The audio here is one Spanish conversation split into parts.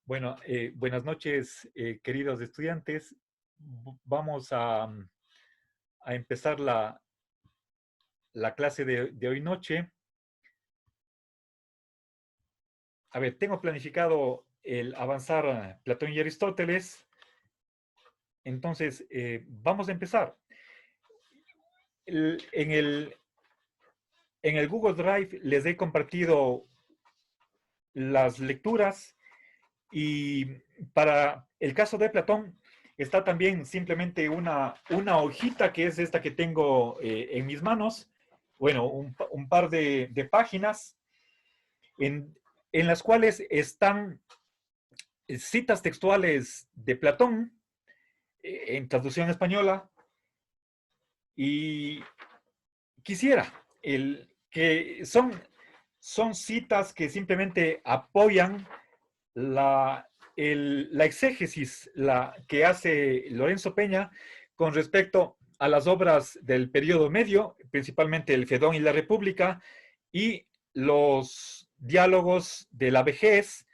Bueno, buenas noches, queridos estudiantes. Vamos a empezar la clase de hoy noche. A ver, tengo planificado el avanzar a Platón y Aristóteles. Entonces, vamos a empezar. El- en el, en el Google Drive les he compartido las lecturas y para el caso de Platón está también simplemente una hojita que es esta que tengo en mis manos, bueno, un par de páginas en, en las cuales están citas textuales de Platón en traducción española y quisiera que son citas que simplemente apoyan la exégesis que hace Lorenzo Peña con respecto a las obras del periodo medio, principalmente el Fedón y la República, y los diálogos de la vejez,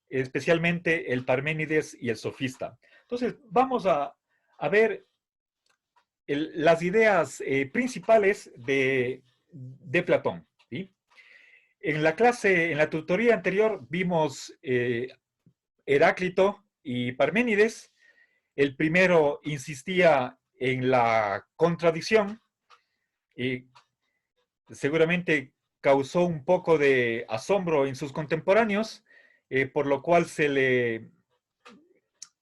especialmente el Parménides y el Sofista. Entonces, vamos a ver las ideas principales de Platón. ¿Sí? En la clase, en la tutoría anterior, vimos Heráclito y Parménides. El primero insistía en la contradicción y seguramente causó un poco de asombro en sus contemporáneos, por lo cual se le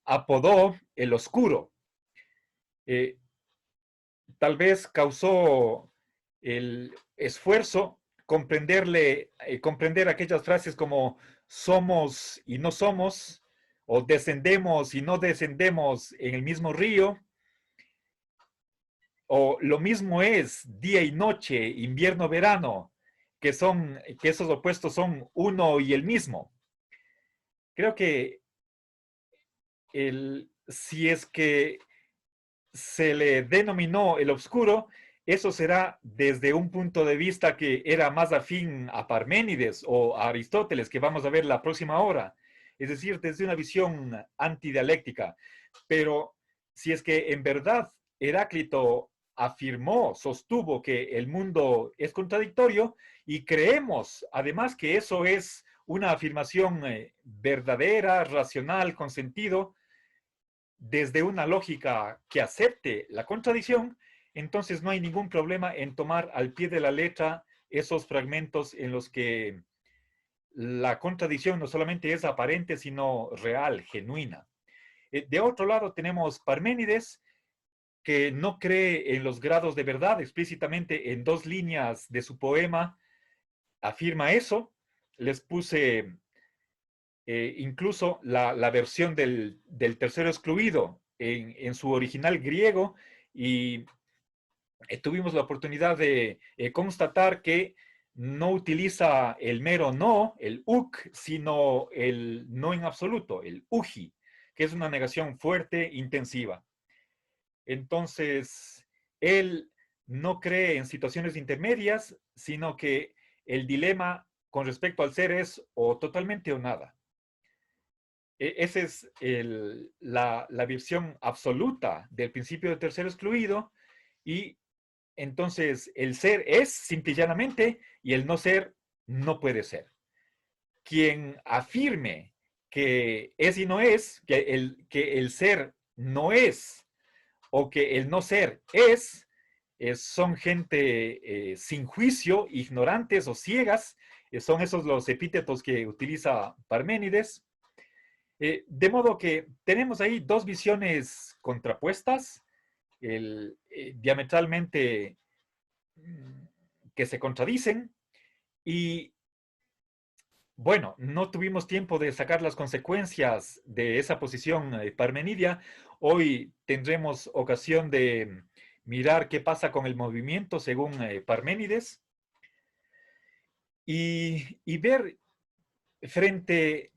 apodó el oscuro. Eh, Tal vez causó el esfuerzo comprender aquellas frases como somos y no somos, o descendemos y no descendemos en el mismo río, o lo mismo es día y noche, invierno, verano, que esos opuestos son uno y el mismo. Creo que si es que se le denominó el oscuro, eso será desde un punto de vista que era más afín a Parménides o a Aristóteles, que vamos a ver la próxima hora. Es decir, desde una visión antidialéctica. Pero si es que en verdad Heráclito afirmó, sostuvo que el mundo es contradictorio y creemos además que eso es una afirmación verdadera, racional, con sentido, desde una lógica que acepte la contradicción, entonces no hay ningún problema en tomar al pie de la letra esos fragmentos en los que la contradicción no solamente es aparente, sino real, genuina. De otro lado tenemos Parménides, que no cree en los grados de verdad, explícitamente en dos líneas de su poema afirma eso. Les puse incluso la versión del tercero excluido en su original griego y tuvimos la oportunidad de constatar que no utiliza el mero no, el uk, sino el no en absoluto, el uji, que es una negación fuerte, intensiva. Entonces, él no cree en situaciones intermedias, sino que el dilema con respecto al ser es o totalmente o nada. Esa es la versión absoluta del principio de tercero excluido y entonces el ser es simple y llanamente y el no ser no puede ser. Quien afirme que es y no es, que el ser no es o que el no ser son gente sin juicio, ignorantes o ciegas, son esos los epítetos que utiliza Parménides. De modo que tenemos ahí dos visiones contrapuestas, diametralmente que se contradicen y bueno, no tuvimos tiempo de sacar las consecuencias de esa posición parmenidia. Hoy tendremos ocasión de mirar qué pasa con el movimiento según Parménides y ver frente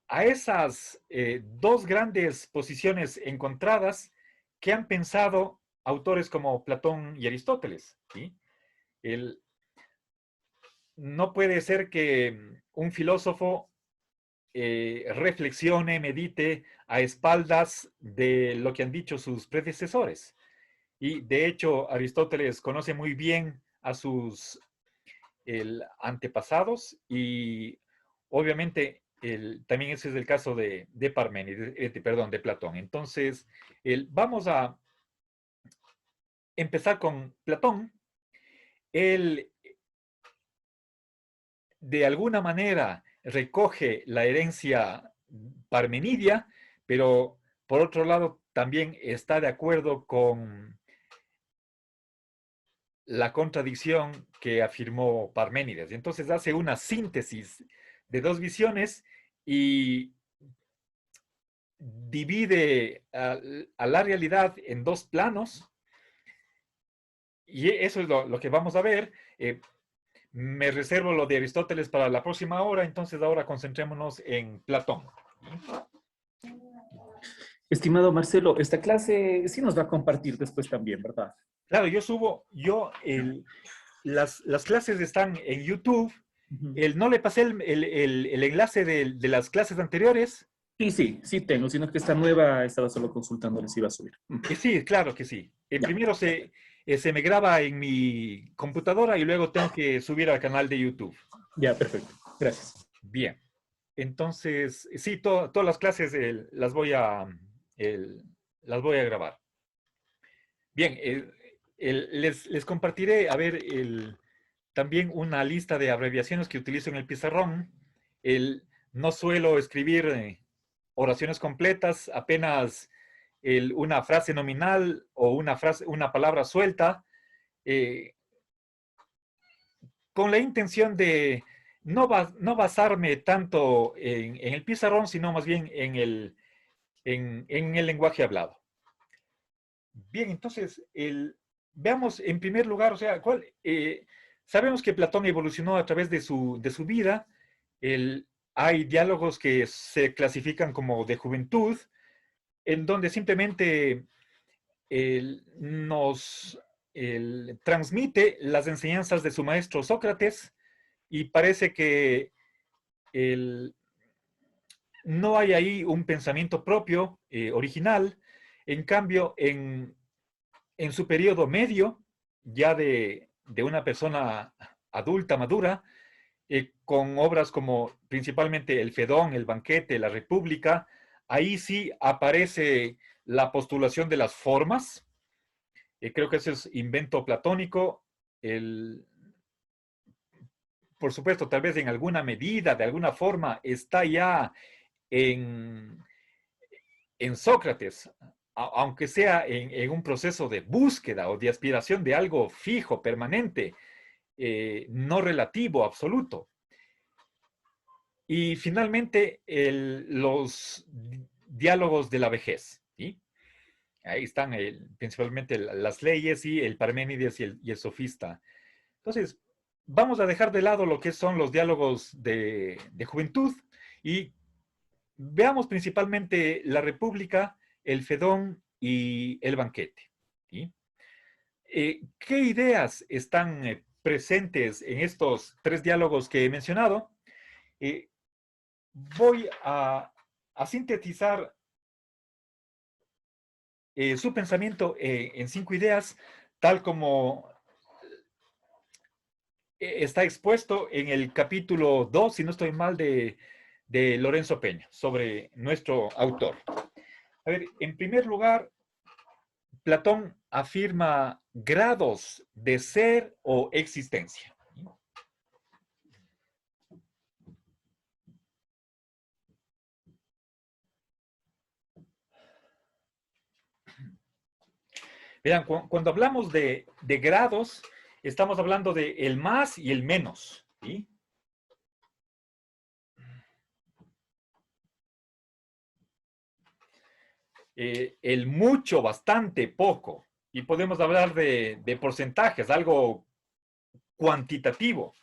a esas dos grandes posiciones encontradas que han pensado autores como Platón y Aristóteles. ¿Sí? El, no puede ser que un filósofo reflexione, medite a espaldas de lo que han dicho sus predecesores. Y de hecho, Aristóteles conoce muy bien a sus antepasados y obviamente también ese es el caso de Parménides, perdón, de Platón. Entonces, vamos a empezar con Platón. Él, de alguna manera, recoge la herencia parmenidia, pero por otro lado, también está de acuerdo con la contradicción que afirmó Parménides. Entonces hace una síntesis de dos visiones y divide a la realidad en dos planos. Y eso es lo que vamos a ver. Me reservo lo de Aristóteles para la próxima hora, entonces ahora concentrémonos en Platón. Estimado Marcelo, esta clase sí nos va a compartir después también, ¿verdad? Claro, las clases están en YouTube. No le pasé el enlace de las clases anteriores. Sí tengo, sino que esta nueva estaba solo consultando si iba a subir. Sí, claro que sí. Ya, Primero se me graba en mi computadora y luego tengo que subir al canal de YouTube. ya, perfecto. Gracias. Bien. Entonces, sí, todas las clases las voy a grabar. Bien, les compartiré, a ver, también una lista de abreviaciones que utilizo en el pizarrón. No suelo escribir oraciones completas, apenas una frase nominal o una palabra suelta, eh, con la intención de no basarme tanto en el pizarrón, sino más bien en el lenguaje hablado. Bien, entonces, veamos en primer lugar, o sea, sabemos que Platón evolucionó a través de su vida. Hay diálogos que se clasifican como de juventud, en donde simplemente nos transmite las enseñanzas de su maestro Sócrates y parece que no hay ahí un pensamiento propio, original. En cambio, en su periodo medio, ya de una persona adulta, madura, con obras como principalmente El Fedón, El Banquete, La República, ahí sí aparece la postulación de las formas. Creo que ese es invento platónico. Por supuesto, tal vez en alguna medida, de alguna forma, está ya en, en Sócrates, aunque sea en un proceso de búsqueda o de aspiración de algo fijo, permanente, no relativo, absoluto. Y finalmente, los diálogos de la vejez. ¿Sí? Ahí están principalmente las leyes y el Parménides y el sofista. Entonces, vamos a dejar de lado lo que son los diálogos de juventud y veamos principalmente la República, el Fedón y el Banquete. ¿Sí? ¿Qué ideas están presentes en estos tres diálogos que he mencionado? Voy a sintetizar su pensamiento en 5 ideas, tal como está expuesto en el capítulo 2, si no estoy mal, de Lorenzo Peña, sobre nuestro autor. A ver, en primer lugar, Platón afirma grados de ser o existencia. Vean, cuando hablamos de grados, estamos hablando de el más y el menos. ¿Sí? El mucho, bastante, poco. Y podemos hablar de porcentajes, algo cuantitativo.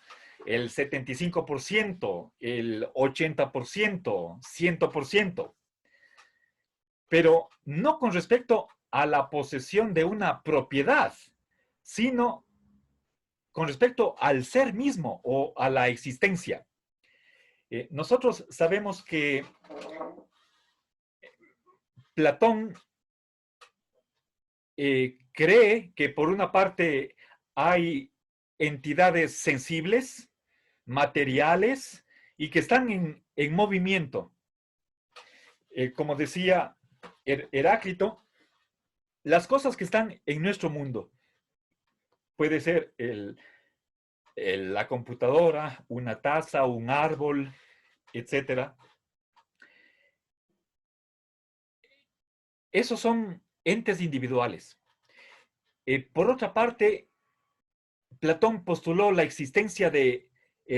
El 75%, el 80%, 100%. Pero no con respecto a la posesión de una propiedad, sino con respecto al ser mismo o a la existencia. Nosotros sabemos que Platón cree que por una parte hay entidades sensibles, materiales, y que están en movimiento. Como decía Heráclito, las cosas que están en nuestro mundo, puede ser la computadora, una taza, un árbol, etcétera. Esos son entes individuales. Por otra parte, Platón postuló la existencia de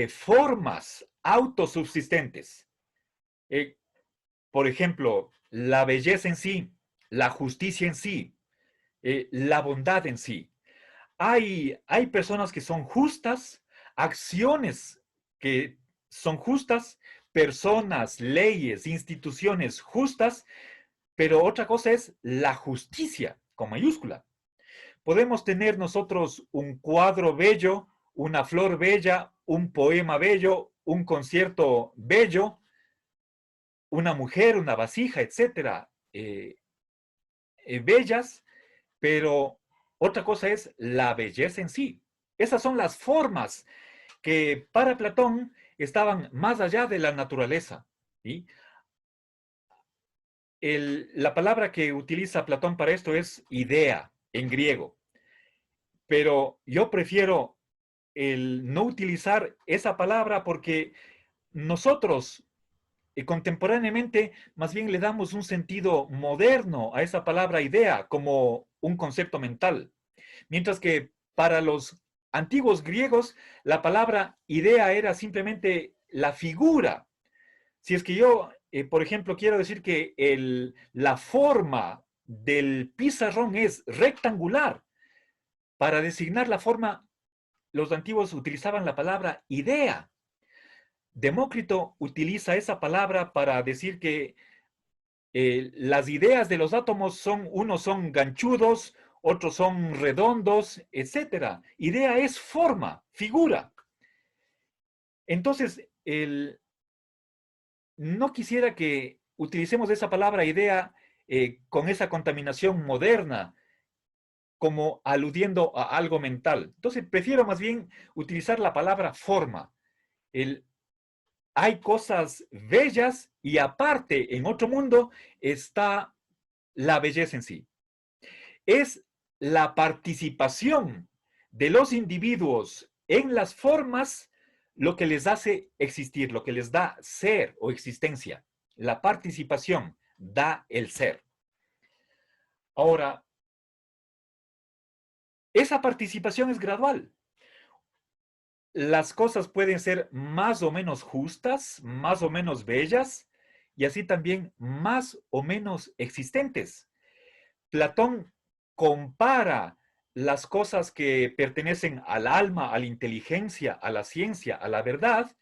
formas autosubsistentes. Por ejemplo, la belleza en sí, la justicia en sí, la bondad en sí. Hay personas que son justas, acciones que son justas, personas, leyes, instituciones justas, pero otra cosa es la justicia, con mayúscula. Podemos tener nosotros un cuadro bello, una flor bella, un poema bello, un concierto bello, una mujer, una vasija, etcétera, bellas, pero otra cosa es la belleza en sí. Esas son las formas que para Platón estaban más allá de la naturaleza. ¿Sí? La palabra que utiliza Platón para esto es idea en griego, pero yo prefiero el no utilizar esa palabra porque nosotros contemporáneamente más bien le damos un sentido moderno a esa palabra idea como un concepto mental, mientras que para los antiguos griegos la palabra idea era simplemente la figura. Si es que yo, por ejemplo, quiero decir que la forma del pizarrón es rectangular, para designar la forma, los antiguos utilizaban la palabra idea. Demócrito utiliza esa palabra para decir que las ideas de los átomos son, unos son ganchudos, otros son redondos, etcétera. Idea es forma, figura. Entonces, no quisiera que utilicemos esa palabra idea con esa contaminación moderna, como aludiendo a algo mental. Entonces, prefiero más bien utilizar la palabra forma. Hay cosas bellas y aparte, en otro mundo, está la belleza en sí. Es la participación de los individuos en las formas lo que les hace existir, lo que les da ser o existencia. La participación da el ser. Ahora, esa participación es gradual. Las cosas pueden ser más o menos justas, más o menos bellas, y así también más o menos existentes. Platón compara las cosas que pertenecen al alma, a la inteligencia, a la ciencia, a la verdad,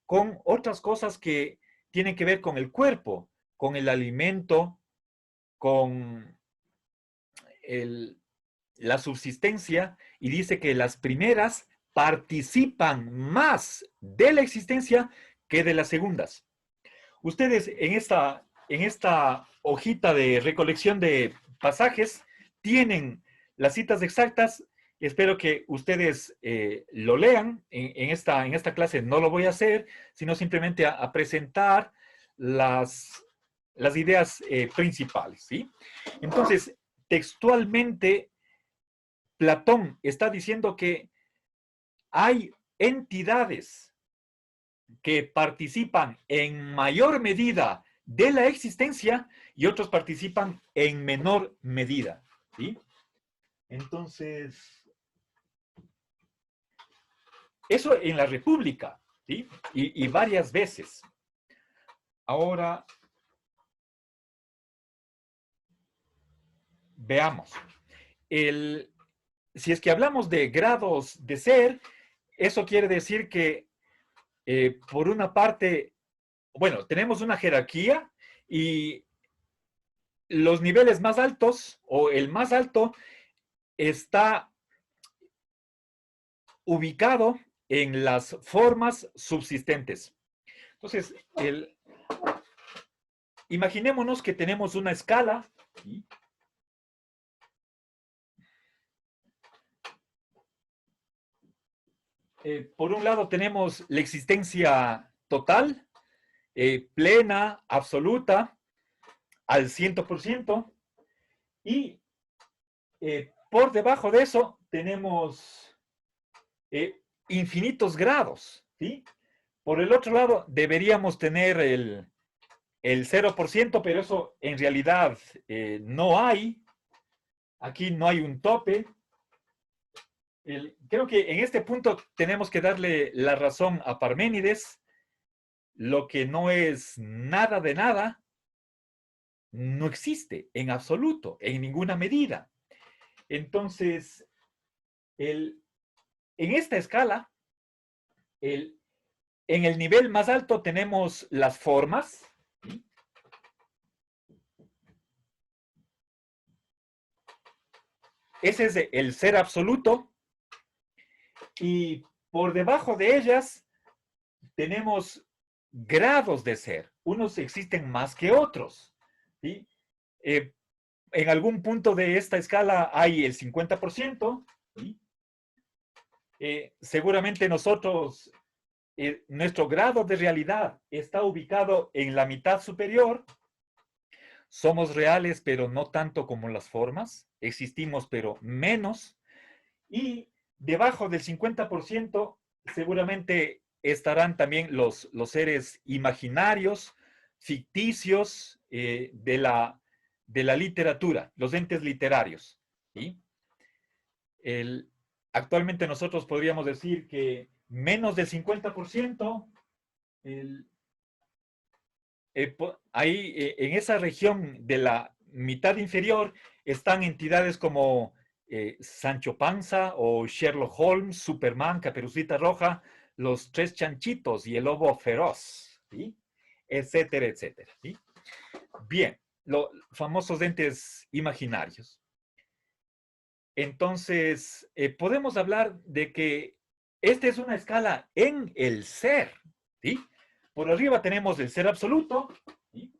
con otras cosas que tienen que ver con el cuerpo, con el alimento, con la subsistencia, y dice que las primeras participan más de la existencia que de las segundas. Ustedes en esta hojita de recolección de pasajes tienen las citas exactas. Espero que ustedes lo lean. En esta clase no lo voy a hacer, sino simplemente a presentar las ideas principales. ¿Sí? Entonces, textualmente, Platón está diciendo que hay entidades que participan en mayor medida de la existencia y otros participan en menor medida. ¿Sí? Entonces, eso en la República, ¿sí? Y varias veces. Ahora, veamos. Si es que hablamos de grados de ser, eso quiere decir que, por una parte, bueno, tenemos una jerarquía y los niveles más altos o el más alto está ubicado en las formas subsistentes. Entonces, imaginémonos que tenemos una escala. ¿Sí? Por un lado tenemos la existencia total, plena, absoluta, al 100%, y por debajo de eso tenemos infinitos grados, ¿sí? Por el otro lado deberíamos tener el 0%, pero eso en realidad no hay. Aquí no hay un tope. Creo que en este punto tenemos que darle la razón a Parménides. Lo que no es nada de nada, no existe en absoluto, en ninguna medida. Entonces, en esta escala, en el nivel más alto tenemos las formas. ¿Sí? Ese es el ser absoluto. Y por debajo de ellas tenemos grados de ser. Unos existen más que otros. ¿Sí? En algún punto de esta escala hay el 50%. ¿Sí? Seguramente nosotros, nuestro grado de realidad está ubicado en la mitad superior. Somos reales, pero no tanto como las formas. Existimos, pero menos. Y debajo del 50% seguramente estarán también los seres imaginarios, ficticios de la literatura, los entes literarios. ¿Sí? Actualmente nosotros podríamos decir que menos del 50%, ahí en esa región de la mitad inferior están entidades como Sancho Panza o Sherlock Holmes, Superman, Caperucita Roja, los tres chanchitos y el lobo feroz, ¿sí? Etcétera, etcétera. ¿Sí? Bien, los famosos entes imaginarios. Entonces, podemos hablar de que esta es una escala en el ser. ¿Sí? Por arriba tenemos el ser absoluto. ¿Sí?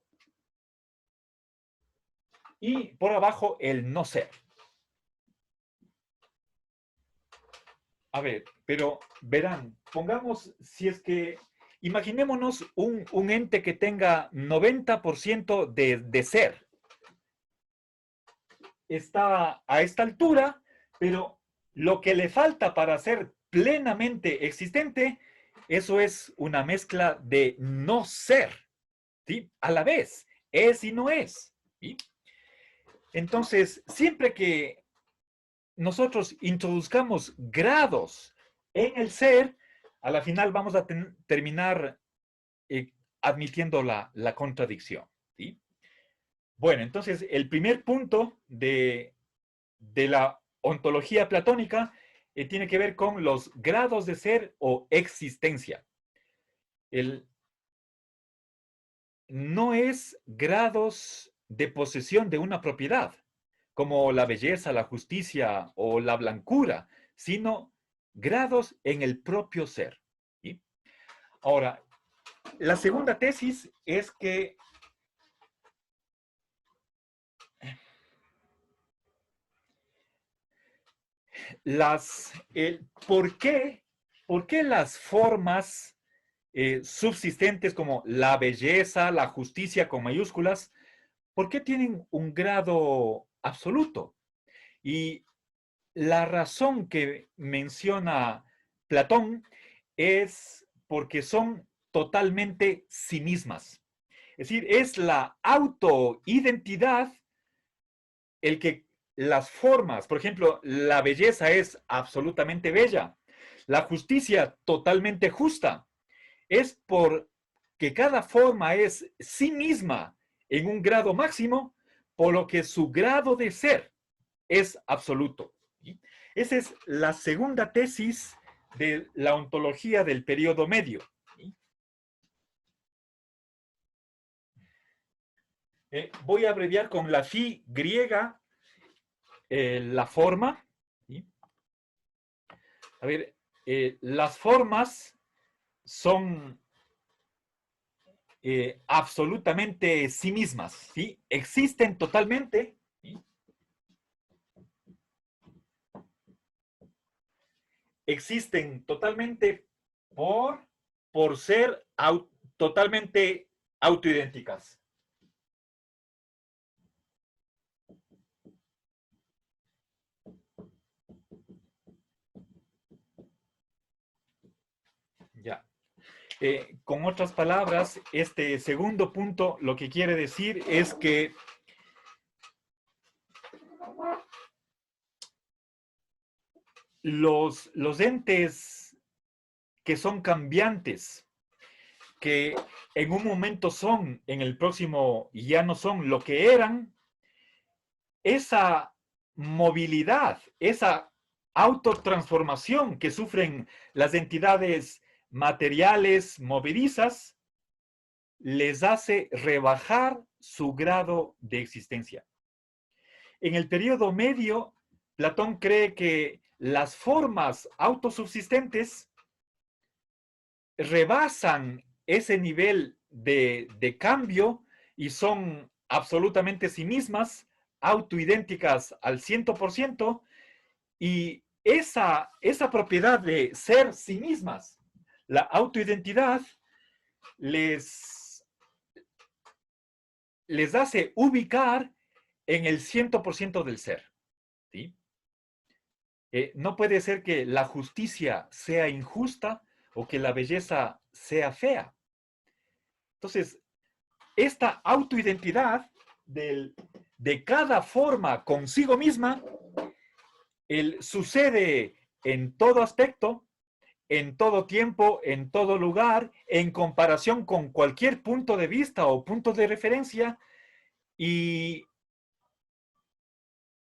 Y por abajo el no ser. A ver, pero verán, pongamos, si es que, imaginémonos un ente que tenga 90% de ser. Está a esta altura, pero lo que le falta para ser plenamente existente, eso es una mezcla de no ser, ¿sí? A la vez, es y no es, ¿sí? Entonces, siempre que nosotros introduzcamos grados en el ser, a la final vamos a terminar admitiendo la contradicción, ¿sí? Bueno, entonces el primer punto de la ontología platónica tiene que ver con los grados de ser o existencia. No es grados de posesión de una propiedad, como la belleza, la justicia o la blancura, sino grados en el propio ser. ¿Sí? Ahora, la segunda tesis es que ¿por qué las formas subsistentes como la belleza, la justicia con mayúsculas, por qué tienen un grado absoluto? Y la razón que menciona Platón es porque son totalmente sí mismas. Es decir, es la autoidentidad el que las formas, por ejemplo, la belleza es absolutamente bella, la justicia totalmente justa, es porque cada forma es sí misma en un grado máximo, por lo que su grado de ser es absoluto. ¿Sí? Esa es la segunda tesis de la ontología del periodo medio. ¿Sí? Voy a abreviar con la phi griega la forma. ¿Sí? A ver, las formas son absolutamente sí mismas, ¿sí? Existen totalmente, ¿sí? Existen totalmente por ser totalmente autoidénticas. Ya. Con otras palabras, este segundo punto lo que quiere decir es que los entes que son cambiantes, que en un momento son, en el próximo ya no son lo que eran, esa movilidad, esa autotransformación que sufren las entidades materiales movilizas, les hace rebajar su grado de existencia. En el periodo medio, Platón cree que las formas autosubsistentes rebasan ese nivel de cambio y son absolutamente sí mismas, autoidénticas al 100%, y esa propiedad de ser sí mismas, la autoidentidad, les hace ubicar en el 100% del ser. ¿Sí? No puede ser que la justicia sea injusta o que la belleza sea fea. Entonces, esta autoidentidad de cada forma consigo misma sucede en todo aspecto, en todo tiempo, en todo lugar, en comparación con cualquier punto de vista o punto de referencia y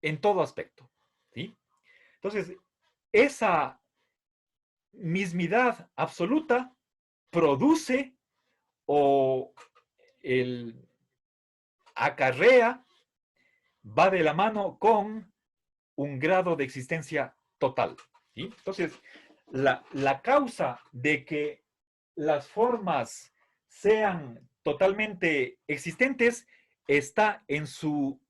en todo aspecto. ¿Sí? Entonces, esa mismidad absoluta produce o acarrea, va de la mano con un grado de existencia total. ¿Sí? Entonces, la causa de que las formas sean totalmente existentes está en su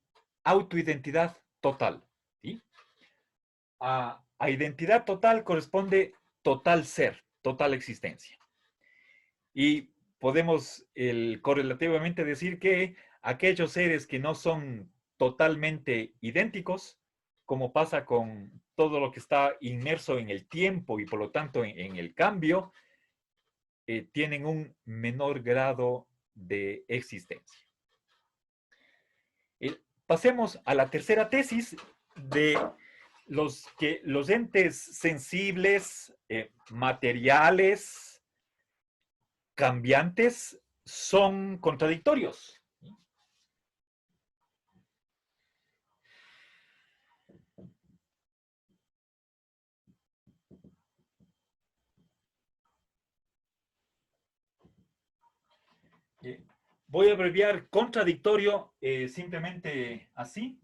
autoidentidad total. ¿Sí? A identidad total corresponde total ser, total existencia. Y podemos correlativamente decir que aquellos seres que no son totalmente idénticos, como pasa con todo lo que está inmerso en el tiempo y por lo tanto en el cambio, tienen un menor grado de existencia. Pasemos a la tercera tesis de los entes sensibles, materiales, cambiantes, son contradictorios. Voy a abreviar contradictorio simplemente así.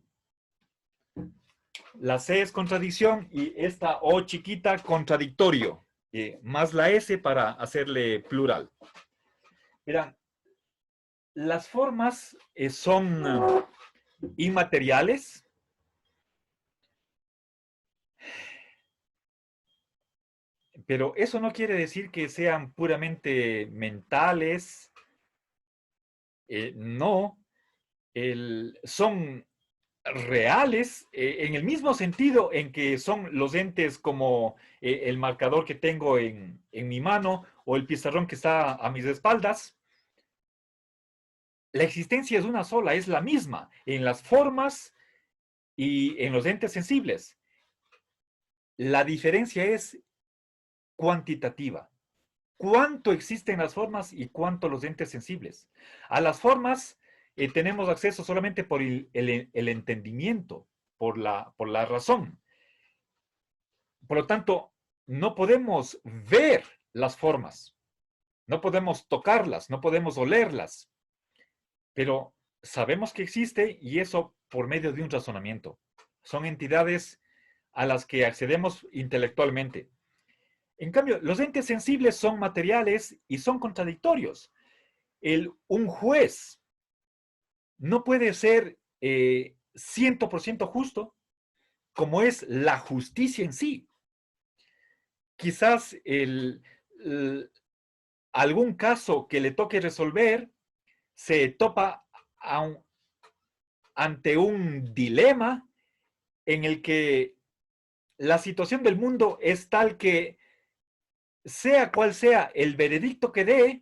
La C es contradicción y esta O chiquita contradictorio, más la S para hacerle plural. Mirá, las formas son inmateriales, pero eso no quiere decir que sean puramente mentales. No, son reales en el mismo sentido en que son los entes como el marcador que tengo en mi mano o el pizarrón que está a mis espaldas. La existencia es una sola, es la misma en las formas y en los entes sensibles. La diferencia es cuantitativa. ¿Cuánto existen las formas y cuánto los entes sensibles? A las formas tenemos acceso solamente por el entendimiento, por la razón. Por lo tanto, no podemos ver las formas, no podemos tocarlas, no podemos olerlas, pero sabemos que existe y eso por medio de un razonamiento. Son entidades a las que accedemos intelectualmente. En cambio, los entes sensibles son materiales y son contradictorios. Un juez no puede ser 100% justo como es la justicia en sí. Quizás algún caso que le toque resolver se topa ante un dilema en el que la situación del mundo es tal que, sea cual sea el veredicto que dé,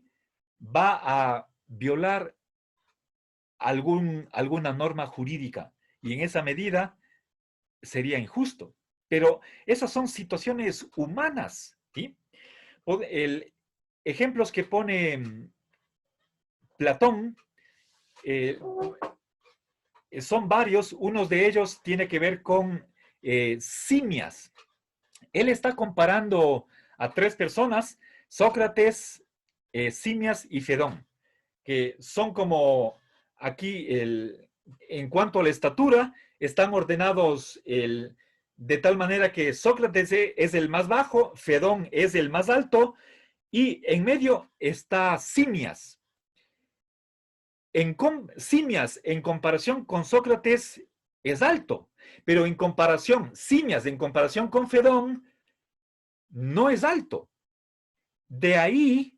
va a violar alguna norma jurídica y en esa medida sería injusto. Pero esas son situaciones humanas, ¿sí? Ejemplos que pone Platón son varios. Uno de ellos tiene que ver con simias. Él está comparando a tres personas, Sócrates, Simias y Fedón, que son como aquí, en cuanto a la estatura, están ordenados de tal manera que Sócrates es el más bajo, Fedón es el más alto, y en medio está Simias. Simias, en comparación con Sócrates, es alto, pero Simias, en comparación con Fedón, no es alto. De ahí,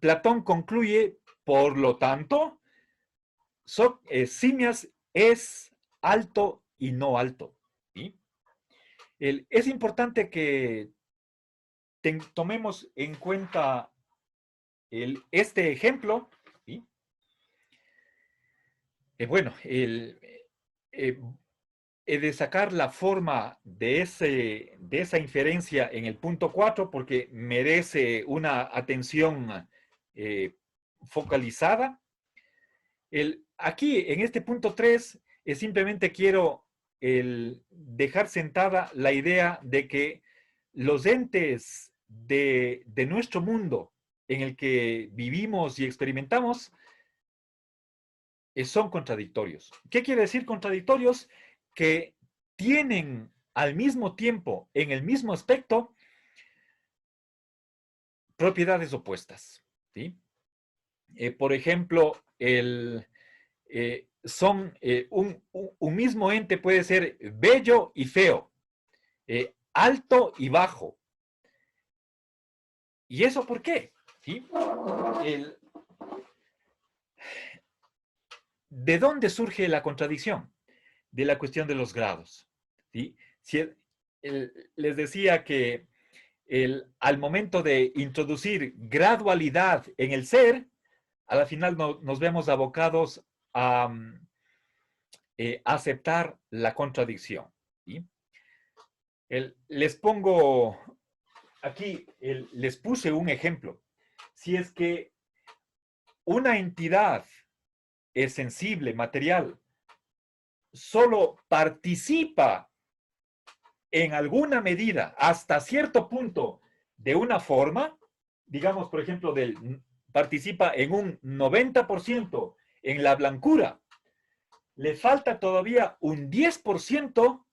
Platón concluye, por lo tanto, Simias es alto y no alto. ¿Sí? Es importante que tomemos en cuenta este ejemplo. ¿Sí? Bueno, he de sacar la forma de esa inferencia en el punto 4 porque merece una atención focalizada. Aquí, en este punto 3, simplemente quiero dejar sentada la idea de que los entes de nuestro mundo en el que vivimos y experimentamos son contradictorios. ¿Qué quiere decir contradictorios? Que tienen al mismo tiempo, en el mismo aspecto, propiedades opuestas. ¿Sí? Por ejemplo, un mismo ente puede ser bello y feo, alto y bajo. ¿Y eso por qué? ¿Sí? ¿De dónde surge la contradicción? De la cuestión de los grados. ¿Sí? Les decía que al momento de introducir gradualidad en el ser, a la final nos vemos abocados a aceptar la contradicción. ¿Sí? Les pongo aquí, les puse un ejemplo. Si es que una entidad es sensible, material, solo participa en alguna medida, hasta cierto punto, de una forma, digamos, por ejemplo, participa en un 90% en la blancura, le falta todavía un 10%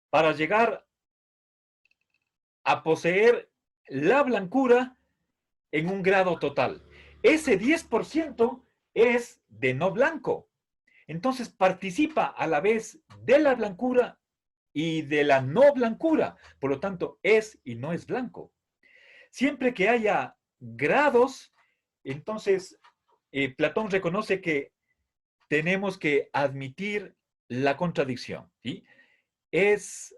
para llegar a poseer la blancura en un grado total. Ese 10% es de no blanco. Entonces participa a la vez de la blancura y de la no blancura. Por lo tanto, es y no es blanco. Siempre que haya grados, entonces Platón reconoce que tenemos que admitir la contradicción. ¿Sí? Es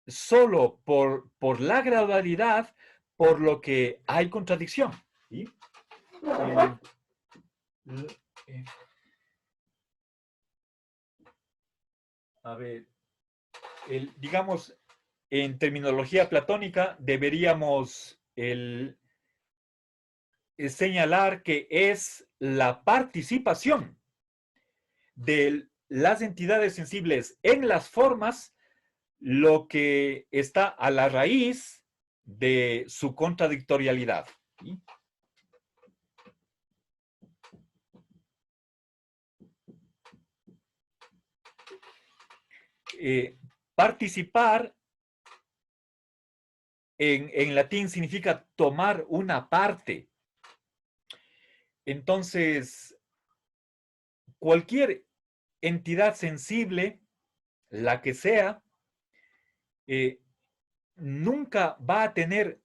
solo por la gradualidad por lo que hay contradicción. ¿Sí? A ver, digamos, en terminología platónica deberíamos señalar que es la participación de las entidades sensibles en las formas lo que está a la raíz de su contradictorialidad. ¿Sí? Participar en latín significa tomar una parte. Entonces, cualquier entidad sensible, la que sea, nunca va a tener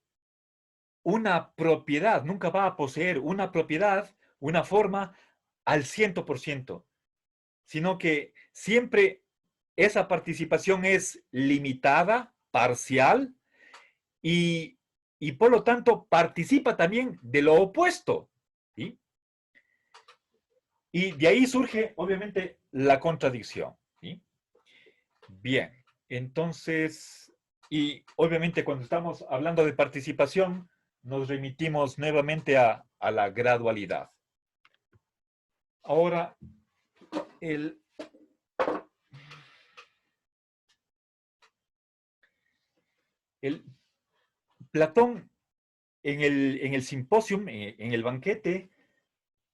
una propiedad, nunca va a poseer una propiedad, una forma al 100%, sino que siempre esa participación es limitada, parcial, y, y por lo tanto participa también de lo opuesto. ¿Sí? Y de ahí surge, obviamente, la contradicción. ¿Sí? Bien, entonces, y obviamente cuando estamos hablando de participación, nos remitimos nuevamente a la gradualidad. Ahora, el, el Platón en el simposium, en el banquete,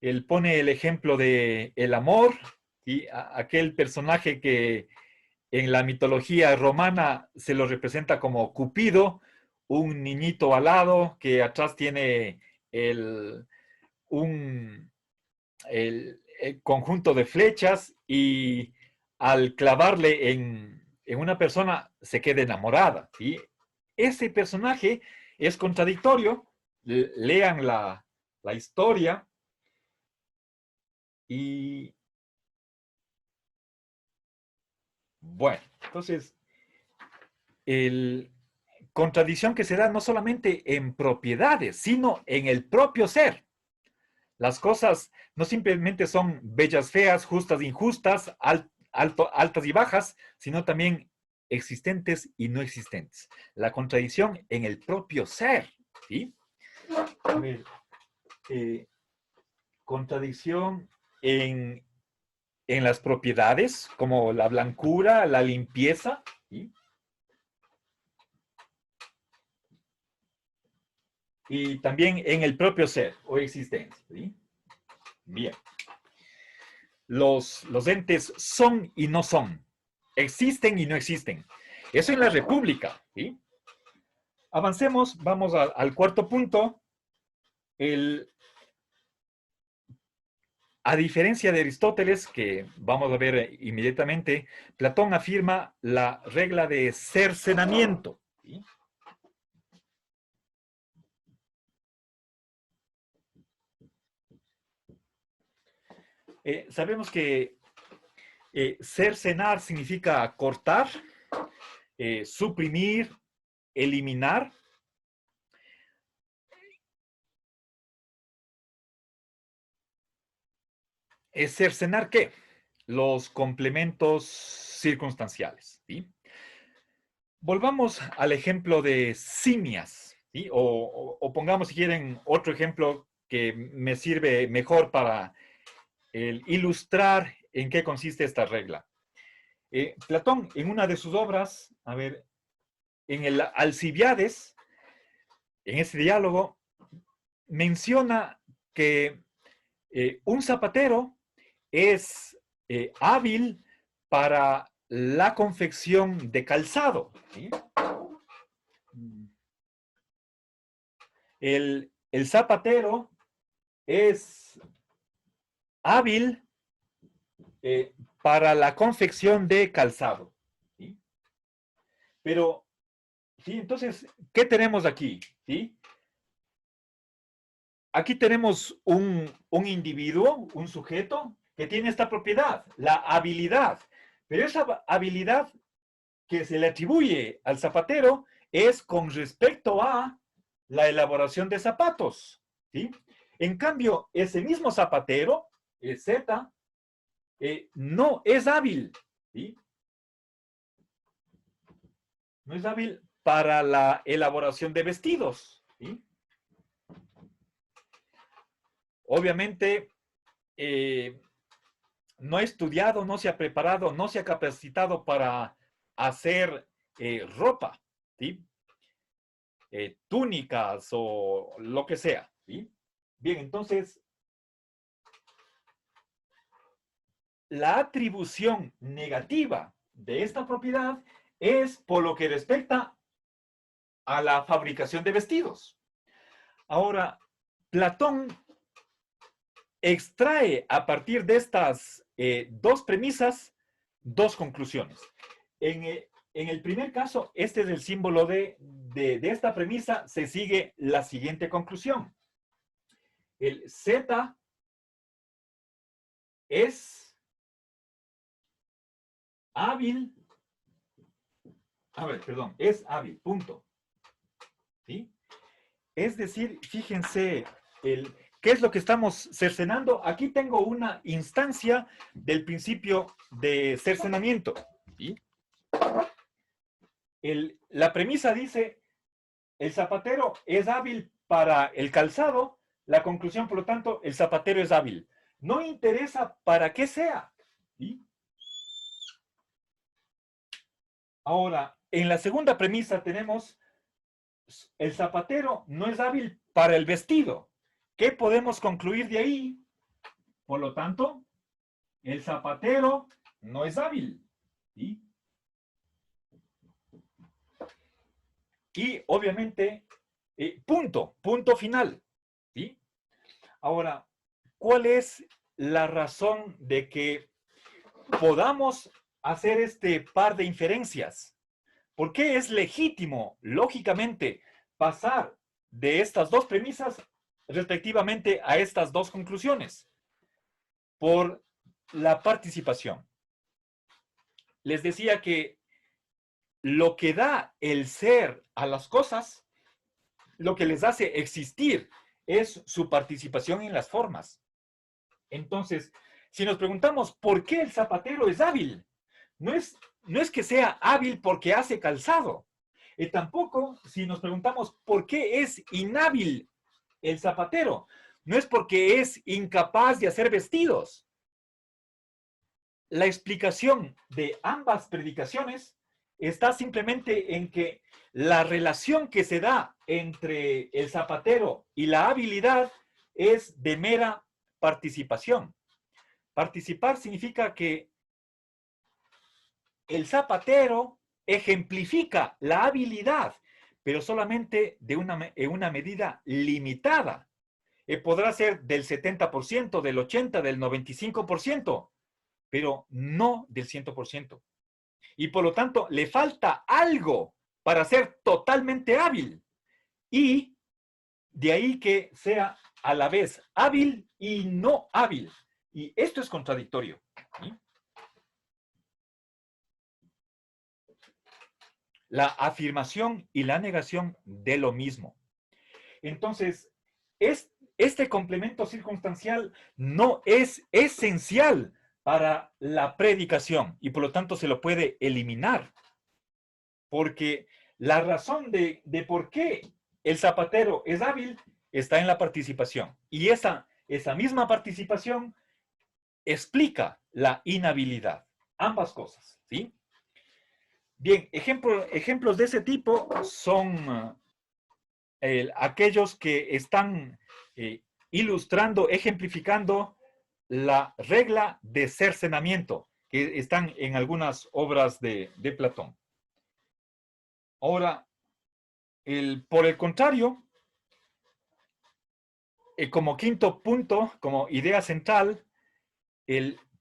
él pone el ejemplo de el amor, y aquel personaje que en la mitología romana se lo representa como Cupido, un niñito alado que atrás tiene el, un, el conjunto de flechas y al clavarle en una persona se queda enamorada. ¿Sí? Ese personaje es contradictorio. Lean la historia y bueno, entonces el contradicción que se da no solamente en propiedades, sino en el propio ser. Las cosas no simplemente son bellas, feas, justas, injustas, altas y bajas, sino también existentes y no existentes. La contradicción en el propio ser. ¿Sí? A ver, contradicción en las propiedades, como la blancura, la limpieza. ¿Sí? Y también en el propio ser o existencia. ¿Sí? Bien. Los entes son y no son, existen y no existen. Eso en la República. ¿Sí? Avancemos, vamos al cuarto punto. A diferencia de Aristóteles, que vamos a ver inmediatamente, Platón afirma la regla de cercenamiento. ¿Sí? Sabemos que cercenar significa cortar, suprimir, eliminar. ¿Cercenar qué? Los complementos circunstanciales. ¿Sí? Volvamos al ejemplo de simias. ¿Sí? O pongamos, si quieren, otro ejemplo que me sirve mejor para ilustrar en qué consiste esta regla. Platón, en una de sus obras, a ver, en el Alcibiades, en ese diálogo, menciona que un zapatero es hábil para la confección de calzado. ¿Sí? El zapatero es hábil para la confección de calzado. ¿Sí? Pero, ¿sí? Entonces, ¿qué tenemos aquí? ¿Sí? Aquí tenemos un individuo, un sujeto, que tiene esta propiedad, la habilidad. Pero esa habilidad que se le atribuye al zapatero es con respecto a la elaboración de zapatos. ¿Sí? En cambio, ese mismo zapatero, el Z, no es hábil. ¿Sí? No es hábil para la elaboración de vestidos. ¿Sí? Obviamente, no ha estudiado, no se ha preparado, no se ha capacitado para hacer ropa, ¿sí? Túnicas o lo que sea. ¿Sí? Bien, entonces, la atribución negativa de esta propiedad es por lo que respecta a la fabricación de vestidos. Ahora, Platón extrae a partir de estas dos premisas dos conclusiones. En el primer caso, este es el símbolo de esta premisa, se sigue la siguiente conclusión. El Z es hábil, es hábil, punto. ¿Sí? Es decir, fíjense, ¿qué es lo que estamos cercenando? Aquí tengo una instancia del principio de cercenamiento. ¿Sí? La premisa dice, el zapatero es hábil para el calzado, la conclusión, por lo tanto, el zapatero es hábil. No interesa para qué sea. ¿Sí? Ahora, en la segunda premisa tenemos, el zapatero no es hábil para el vestido. ¿Qué podemos concluir de ahí? Por lo tanto, el zapatero no es hábil. ¿Sí? Y obviamente, punto final. ¿Sí? Ahora, ¿cuál es la razón de que podamos hacer este par de inferencias? ¿Por qué es legítimo, lógicamente, pasar de estas dos premisas respectivamente a estas dos conclusiones? Por la participación. Les decía que lo que da el ser a las cosas, lo que les hace existir, es su participación en las formas. Entonces, si nos preguntamos por qué el zapatero es hábil, no es que sea hábil porque hace calzado. Tampoco si nos preguntamos por qué es inhábil el zapatero, no es porque es incapaz de hacer vestidos. La explicación de ambas predicaciones está simplemente en que la relación que se da entre el zapatero y la habilidad es de mera participación. Participar significa que el zapatero ejemplifica la habilidad, pero solamente en una medida limitada. Podrá ser del 70%, del 80%, del 95%, pero no del 100%. Y por lo tanto, le falta algo para ser totalmente hábil. Y de ahí que sea a la vez hábil y no hábil. Y esto es contradictorio. ¿Sí? La afirmación y la negación de lo mismo. Entonces, este complemento circunstancial no es esencial para la predicación y por lo tanto se lo puede eliminar. Porque la razón de por qué el zapatero es hábil está en la participación. Y esa misma participación explica la inhabilidad. Ambas cosas, ¿sí? Bien, ejemplos de ese tipo son aquellos que están ilustrando, ejemplificando la regla de cercenamiento, que están en algunas obras de Platón. Ahora, por el contrario, como quinto punto, como idea central,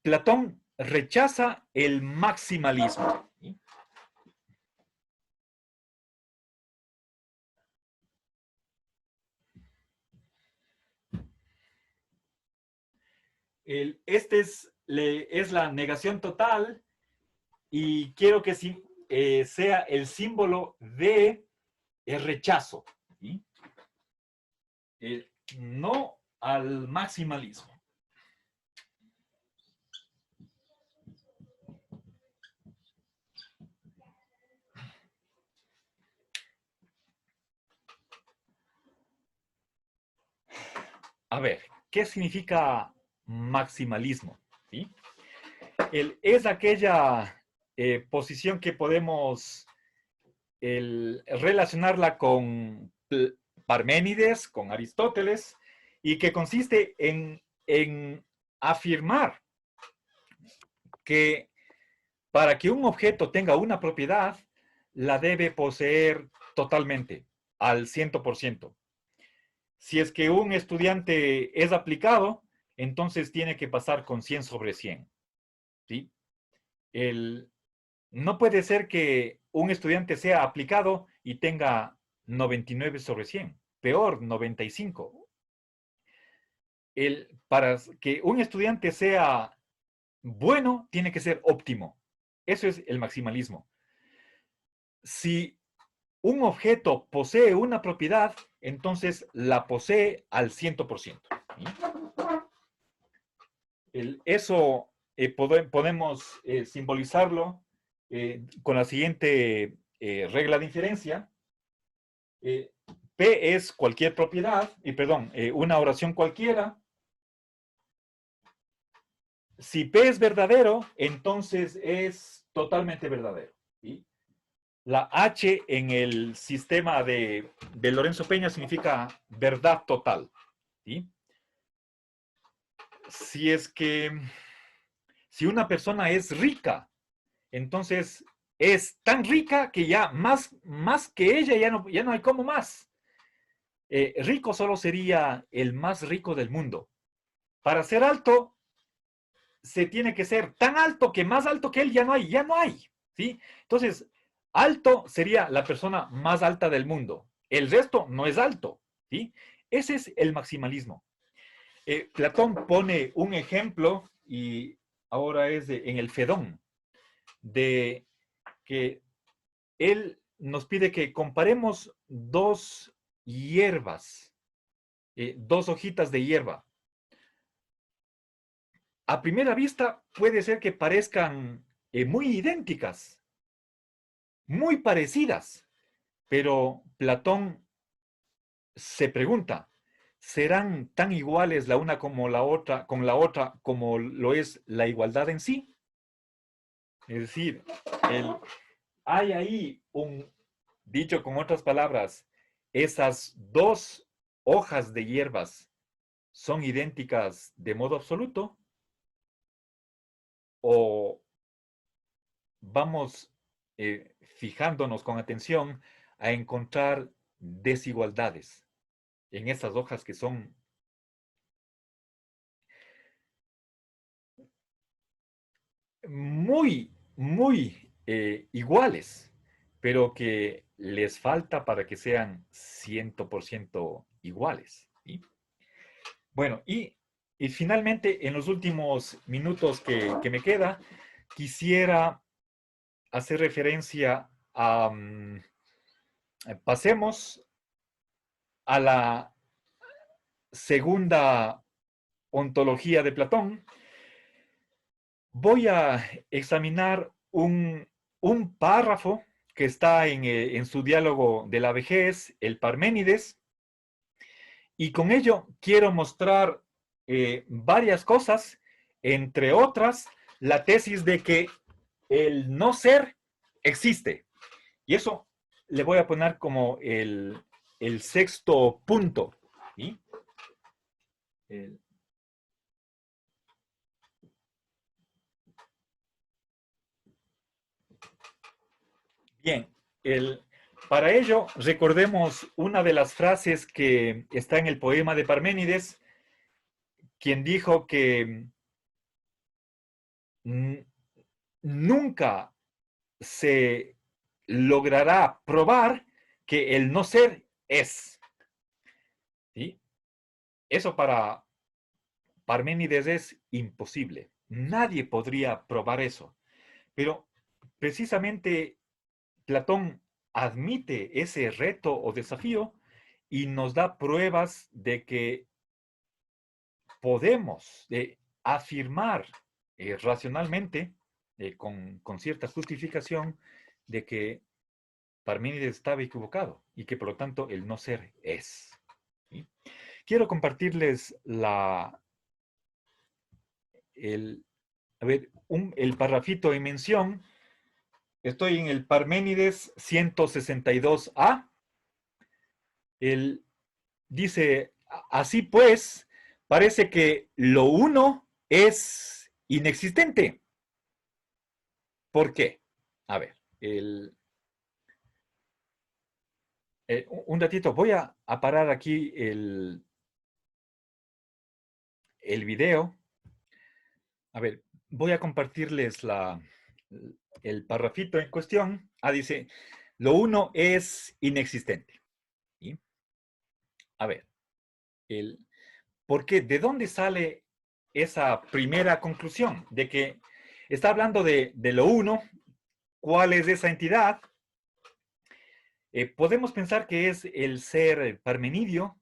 Platón rechaza el maximalismo. ¿Sí? Este es la negación total y quiero que sí, sea el símbolo de el rechazo. ¿Sí? No al maximalismo. A ver, ¿qué significa maximalismo? ¿Sí? Es aquella posición que podemos relacionarla con Parménides, con Aristóteles, y que consiste en afirmar que para que un objeto tenga una propiedad, la debe poseer totalmente, al 100%. Si es que un estudiante es aplicado, entonces tiene que pasar con 100 sobre 100. ¿Sí? No puede ser que un estudiante sea aplicado y tenga 99 sobre 100. Peor, 95. Para que un estudiante sea bueno, tiene que ser óptimo. Eso es el maximalismo. Si un objeto posee una propiedad, entonces la posee al 100%. ¿Sí? Eso podemos simbolizarlo con la siguiente regla de inferencia. P es cualquier propiedad, perdón, una oración cualquiera. Si P es verdadero, entonces es totalmente verdadero. ¿Sí? La H en el sistema de Lorenzo Peña significa verdad total. ¿Sí? Si una persona es rica, entonces es tan rica que ya más que ella ya no hay como más. Rico solo sería el más rico del mundo. Para ser alto, se tiene que ser tan alto que más alto que él ya no hay. ¿Sí? Entonces, alto sería la persona más alta del mundo. El resto no es alto. ¿Sí? Ese es el maximalismo. Platón pone un ejemplo, y ahora es en el Fedón, de que él nos pide que comparemos dos hierbas, dos hojitas de hierba. A primera vista puede ser que parezcan muy idénticas, muy parecidas, pero Platón se pregunta, ¿serán tan iguales la una como la otra, con la otra como lo es la igualdad en sí? Es decir, hay ahí dicho con otras palabras, esas dos hojas de hierbas son idénticas de modo absoluto, o vamos fijándonos con atención a encontrar desigualdades en esas hojas que son muy iguales, pero que les falta para que sean 100% iguales. ¿Sí? Bueno, y finalmente, en los últimos minutos que me queda, quisiera hacer referencia a... pasemos a la segunda ontología de Platón. Voy a examinar un párrafo que está en su diálogo de la vejez, el Parménides, y con ello quiero mostrar varias cosas, entre otras, la tesis de que el no ser existe. Y eso le voy a poner como el sexto punto. ¿Sí? Bien, para ello recordemos una de las frases que está en el poema de Parménides, quien dijo que nunca se logrará probar que el no ser es. ¿Sí? Eso para Parménides es imposible. Nadie podría probar eso. Pero precisamente Platón admite ese reto o desafío y nos da pruebas de que podemos afirmar racionalmente, con cierta justificación, de que Parménides estaba equivocado y que por lo tanto el no ser es. ¿Sí? Quiero compartirles el parrafito en mención. Estoy en el Parménides 162a. Él dice, así pues, parece que lo uno es inexistente. ¿Por qué? A ver, un ratito, voy a parar aquí el video. A ver, voy a compartirles el parrafito en cuestión. Dice, lo uno es inexistente. ¿Sí? A ver, ¿por qué? ¿De dónde sale esa primera conclusión? De que está hablando de lo uno, ¿cuál es esa entidad? Podemos pensar que es el ser parmenidio.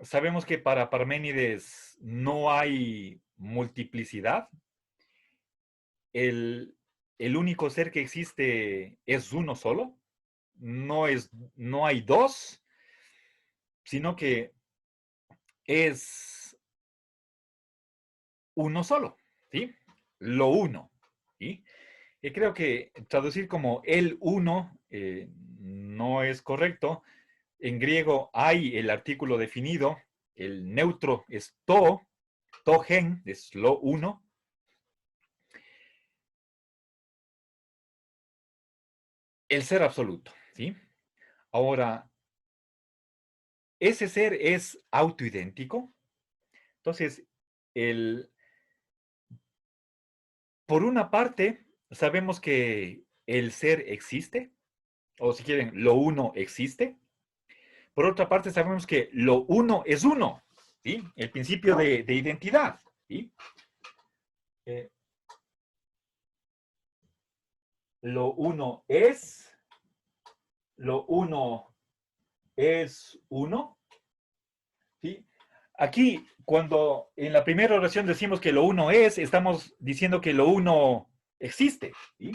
Sabemos que para Parménides no hay multiplicidad. El único ser que existe es uno solo. No hay dos, sino que es uno solo, ¿sí? Lo uno, ¿sí? Y creo que traducir como el uno no es correcto. En griego hay el artículo definido, el neutro es to, togen, es lo uno. El ser absoluto, ¿sí? Ahora, ese ser es autoidéntico. Entonces, por una parte, sabemos que el ser existe, o si quieren, lo uno existe. Por otra parte, sabemos que lo uno es uno, ¿sí? El principio de identidad, ¿sí? Eh, lo uno es uno, ¿sí? Aquí, cuando en la primera oración decimos que lo uno es, estamos diciendo que lo uno existe, ¿sí?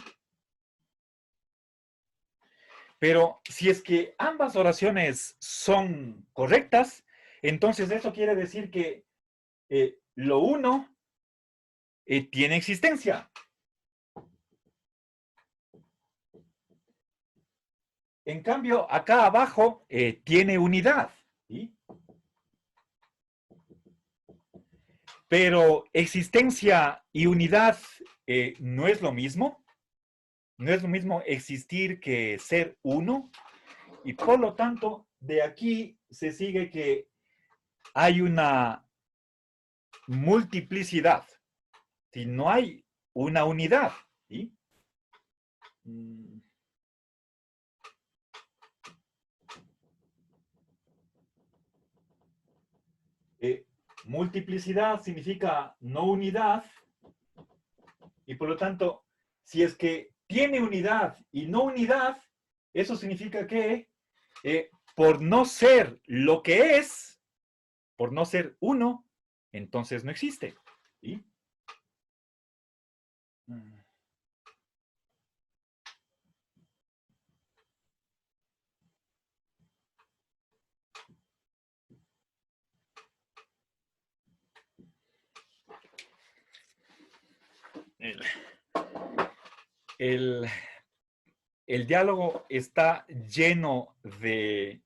Pero si es que ambas oraciones son correctas, entonces eso quiere decir que lo uno tiene existencia. En cambio, acá abajo tiene unidad, ¿sí? Pero existencia y unidad no es lo mismo. No es lo mismo existir que ser uno. Y por lo tanto, de aquí se sigue que hay una multiplicidad. Si no hay una unidad, ¿sí? Multiplicidad significa no unidad, y por lo tanto, si es que tiene unidad y no unidad, eso significa que por no ser lo que es, por no ser uno, entonces no existe. ¿Sí? El, el diálogo está lleno de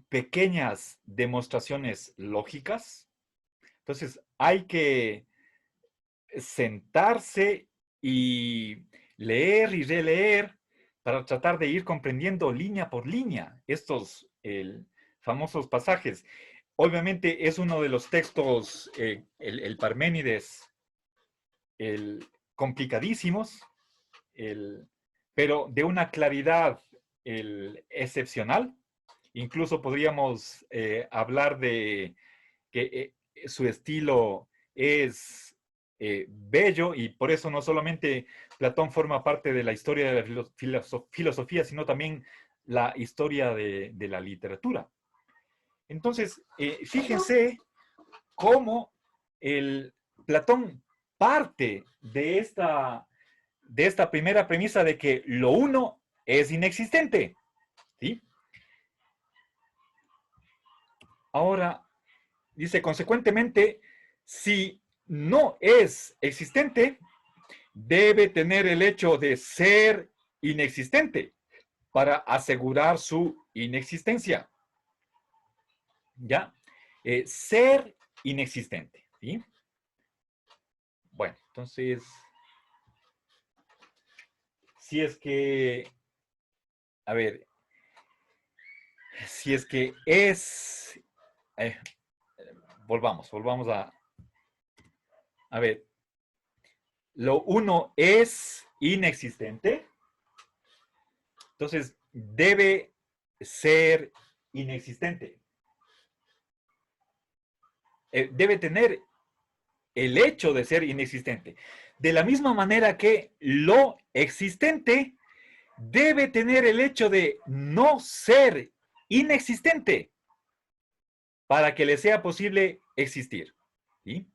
pequeñas demostraciones lógicas. Entonces, hay que sentarse y leer y releer para tratar de ir comprendiendo línea por línea estos famosos pasajes. Obviamente es uno de los textos, el Parménides, complicadísimos, pero de una claridad excepcional. Incluso podríamos hablar de que su estilo es bello, y por eso no solamente Platón forma parte de la historia de la filosofía, sino también la historia de la literatura. Entonces, fíjense cómo Platón parte de esta primera premisa de que lo uno es inexistente, ¿sí? Ahora, dice, consecuentemente, si no es existente, debe tener el hecho de ser inexistente para asegurar su inexistencia. ¿Ya? Ser inexistente, ¿sí? Bueno, entonces, si es que, a ver, Si es que es... eh, volvamos a ver. Lo uno es inexistente, entonces debe ser inexistente. Debe tener el hecho de ser inexistente. De la misma manera que lo existente debe tener el hecho de no ser inexistente para que le sea posible existir. ¿Sí?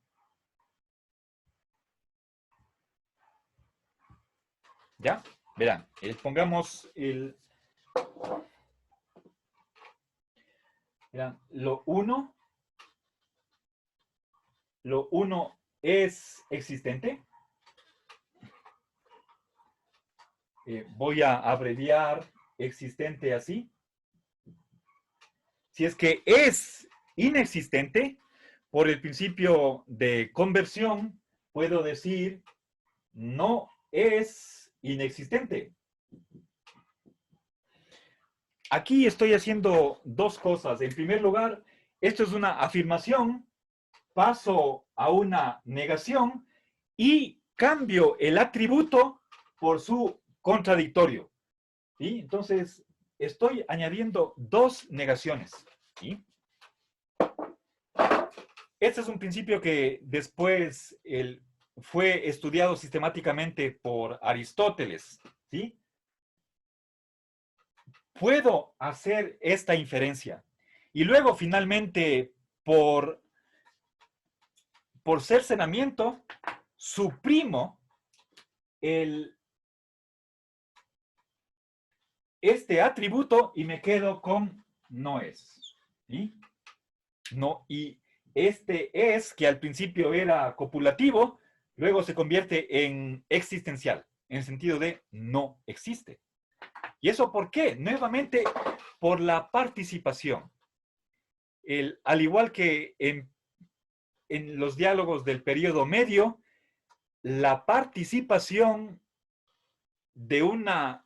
¿Ya? Verán, pongamos verán, lo uno es existente. Voy a abreviar existente así. Si es que es inexistente, por el principio de conversión, puedo decir no es inexistente. Aquí estoy haciendo dos cosas. En primer lugar, esto es una afirmación, paso a una negación y cambio el atributo por su contradictorio. ¿Sí? Entonces, estoy añadiendo dos negaciones. ¿Sí? Este es un principio que después fue estudiado sistemáticamente por Aristóteles. ¿Sí? Puedo hacer esta inferencia. Y luego, finalmente, por cercenamiento, suprimo este atributo y me quedo con no es. ¿Sí? No, y este es, que al principio era copulativo, luego se convierte en existencial, en el sentido de no existe. ¿Y eso por qué? Nuevamente, por la participación. Al igual que en los diálogos del periodo medio, la participación de una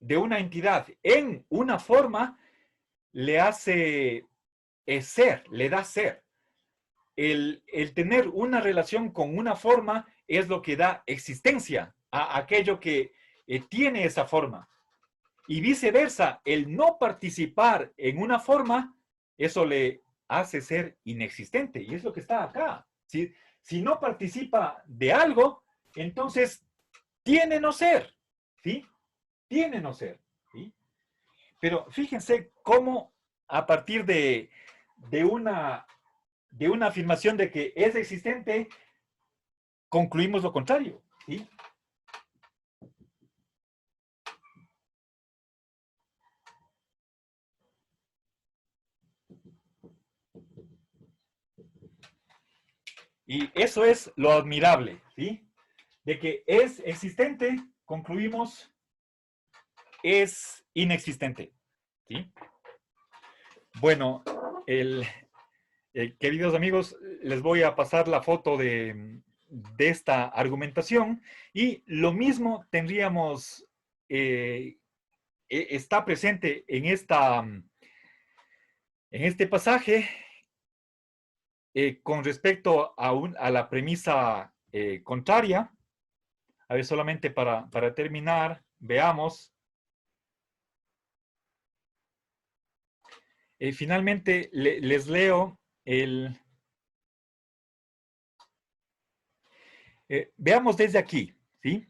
entidad en una forma le hace ser, le da ser. El tener una relación con una forma es lo que da existencia a aquello que tiene esa forma. Y viceversa, el no participar en una forma, eso le hace ser inexistente. Y es lo que está acá. Si no participa de algo, entonces tiene no ser. ¿Sí? Tiene no ser. ¿Sí? Pero fíjense cómo a partir de una afirmación de que es existente, concluimos lo contrario. ¿Sí? Y eso es lo admirable. ¿Sí? De que es existente, concluimos, es inexistente. ¿Sí? Bueno, queridos amigos, les voy a pasar la foto de esta argumentación y lo mismo tendríamos, está presente en este pasaje con respecto a la premisa contraria. A ver, solamente para terminar, veamos. Finalmente, les leo veamos desde aquí, ¿sí?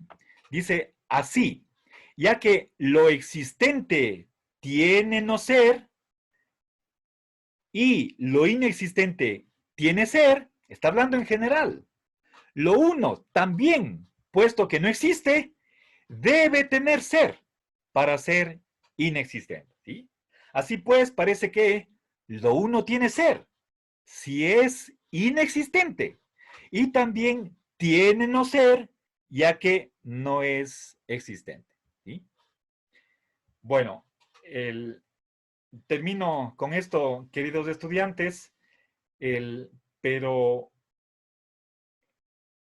Dice así, ya que lo existente tiene no ser y lo inexistente tiene ser, está hablando en general. Lo uno también, puesto que no existe, debe tener ser para ser inexistente, ¿sí? Así pues, parece que lo uno tiene ser si es inexistente y también tiene no ser ya que no es existente, ¿sí? Bueno, termino con esto, queridos estudiantes, pero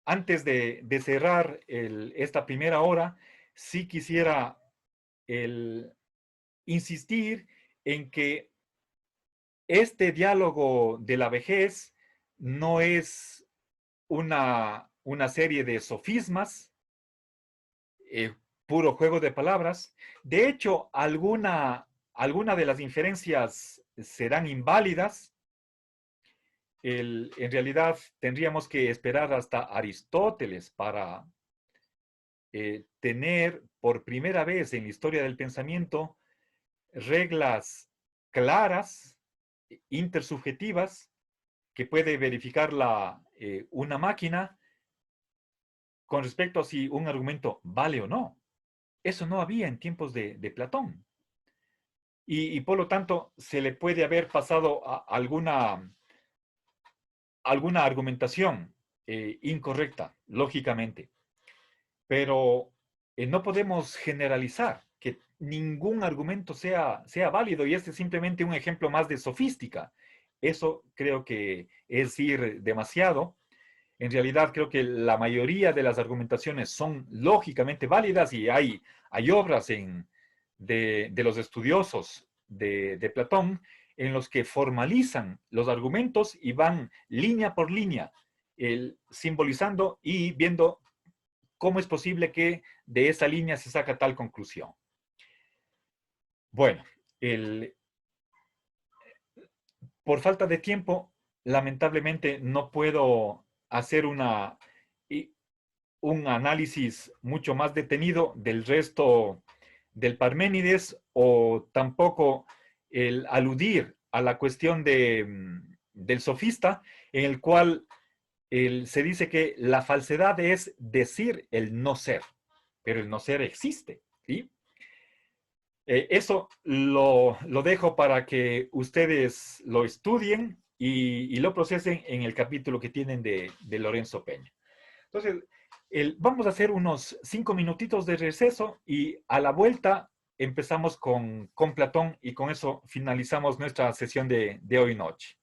antes de cerrar esta primera hora, sí quisiera insistir en que este diálogo de la vejez no es una serie de sofismas, puro juego de palabras. De hecho, alguna de las inferencias serán inválidas. En realidad, tendríamos que esperar hasta Aristóteles para tener por primera vez en la historia del pensamiento reglas claras, intersubjetivas, que puede verificar una máquina con respecto a si un argumento vale o no. Eso no había en tiempos de Platón. Y por lo tanto, se le puede haber pasado alguna argumentación incorrecta, lógicamente. Pero no podemos generalizar que ningún argumento sea válido, y este es simplemente un ejemplo más de sofística. Eso creo que es ir demasiado. En realidad creo que la mayoría de las argumentaciones son lógicamente válidas, y hay obras de los estudiosos de Platón en los que formalizan los argumentos y van línea por línea, simbolizando y viendo cómo es posible que de esa línea se saca tal conclusión. Bueno, por falta de tiempo, lamentablemente no puedo hacer un análisis mucho más detenido del resto del Parménides, o tampoco el aludir a la cuestión del sofista, en el cual se dice que la falsedad es decir el no ser, pero el no ser existe, ¿sí? Eso lo dejo para que ustedes lo estudien y lo procesen en el capítulo que tienen de Lorenzo Peña. Entonces, vamos a hacer unos 5 minutitos de receso, y a la vuelta empezamos con Platón, y con eso finalizamos nuestra sesión de hoy noche.